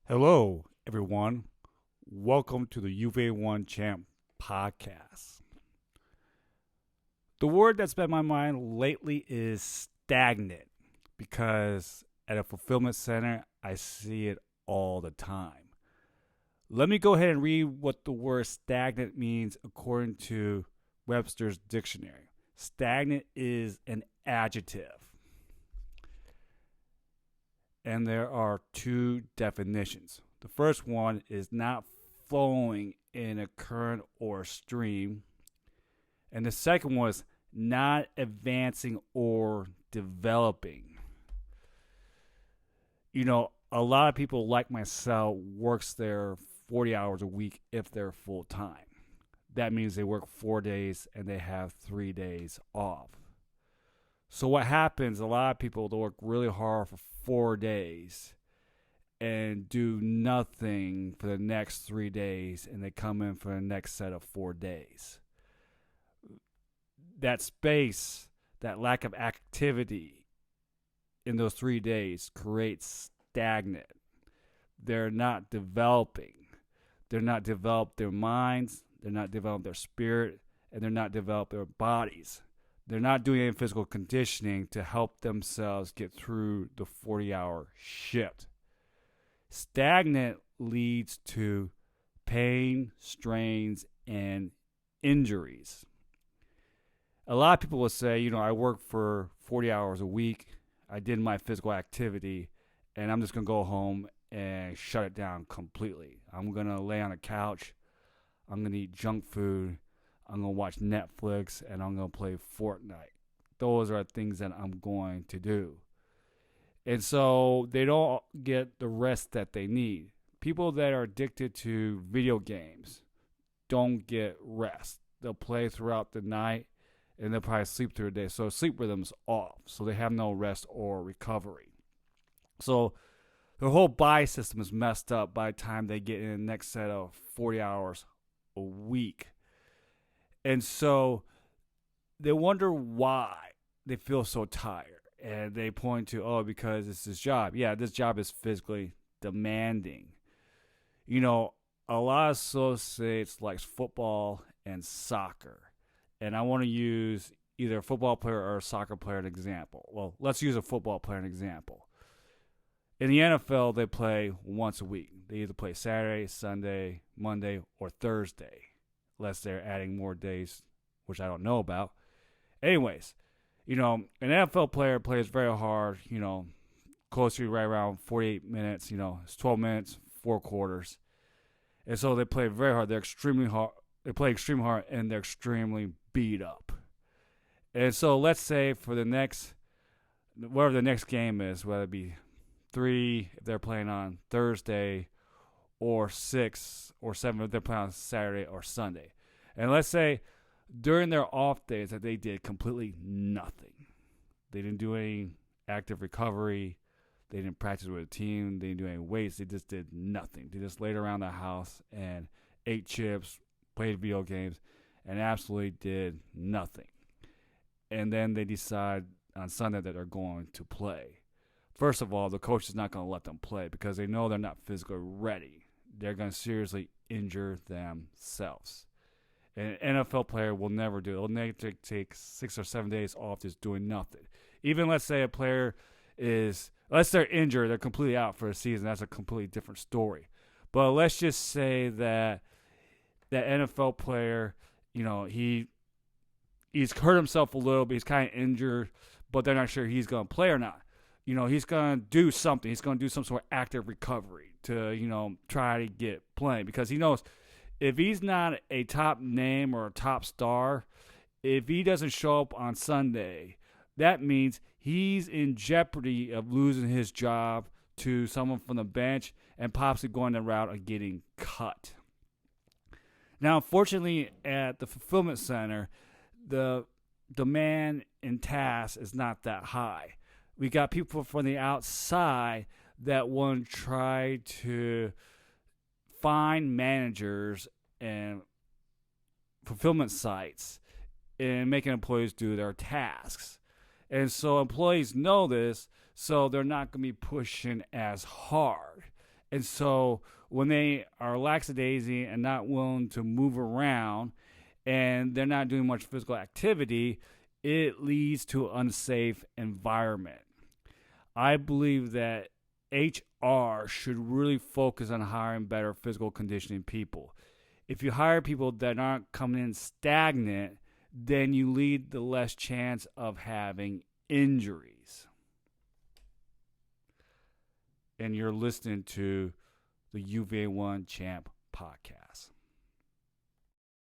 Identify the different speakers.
Speaker 1: Hello, everyone. Welcome to the UVA1 Champ podcast. The word that's been in my mind lately is stagnant because at a fulfillment center, I see it all the time. Let me go ahead and read what the word stagnant means according to Webster's dictionary. Stagnant is an adjective, and there are two definitions. The first one is not flowing in a current or stream, and the second one is not advancing or developing. A lot of people like myself works there 40 hours a week if they're full time. That means they work 4 days and they have 3 days off. So what happens, a lot of people they work really hard for 4 days and do nothing for the next 3 days, and they come in for the next set of 4 days. That space, that lack of activity in those 3 days creates stagnant. They're not developing. They're not developing their minds, they're not developing their spirit, and they're not developing their bodies. They're not doing any physical conditioning to help themselves get through the 40-hour shift. Stagnant leads to pain, strains, and injuries. A lot of people will say, I work for 40 hours a week. I did my physical activity, and I'm just going to go home and shut it down completely. I'm going to lay on a couch. I'm going to eat junk food. I'm going to watch Netflix, and I'm going to play Fortnite. Those are things that I'm going to do. And so they don't get the rest that they need. People that are addicted to video games don't get rest. They'll play throughout the night, and they'll probably sleep through the day. So sleep rhythm's off. So they have no rest or recovery. So their whole body system is messed up by the time they get in the next set of 40 hours a week. And so they wonder why they feel so tired. And they point to, because it's this job. Yeah, this job is physically demanding. A lot of associates like football and soccer. And I want to use either a football player or a soccer player as an example. Well, let's use a football player as an example. In the NFL, they play once a week. They either play Saturday, Sunday, Monday, or Thursday. Unless they're adding more days, which I don't know about. Anyways, an NFL player plays very hard, close to right around 48 minutes, it's 12 minutes, 4 quarters. And so they play very hard. They're extremely hard. They play extremely hard, and they're extremely beat up. And so let's say for whatever the next game is, whether it be 3 if they're playing on Thursday, or 6 or 7 if they're playing on Saturday or Sunday. And let's say during their off days that they did completely nothing. They didn't do any active recovery. They didn't practice with a team. They didn't do any weights. They just did nothing. They just laid around the house and ate chips, played video games, and absolutely did nothing. And then they decide on Sunday that they're going to play. First of all, the coach is not going to let them play because they know they're not physically ready. They're going to seriously injure themselves. And an NFL player will never do it. They'll never take 6 or 7 days off just doing nothing. Even let's say a player unless they're injured, they're completely out for a season. That's a completely different story. But let's just say that that NFL player, he's hurt himself a little bit. He's kind of injured, but they're not sure he's going to play or not. He's going to do something. He's going to do some sort of active recovery to, try to get playing because he knows if he's not a top name or a top star, if he doesn't show up on Sunday, that means he's in jeopardy of losing his job to someone from the bench and possibly going the route of getting cut. Now, unfortunately, at the fulfillment center, the demand and task is not that high. We got people from the outside that want to try to find managers and fulfillment sites and making employees do their tasks. And so employees know this, so they're not going to be pushing as hard. And so when they are lackadaisy and not willing to move around and they're not doing much physical activity, it leads to an unsafe environment. I believe that HR should really focus on hiring better physical conditioning people. If you hire people that aren't coming in stagnant, then you lead the less chance of having injuries. And you're listening to the UVA1 Champ podcast.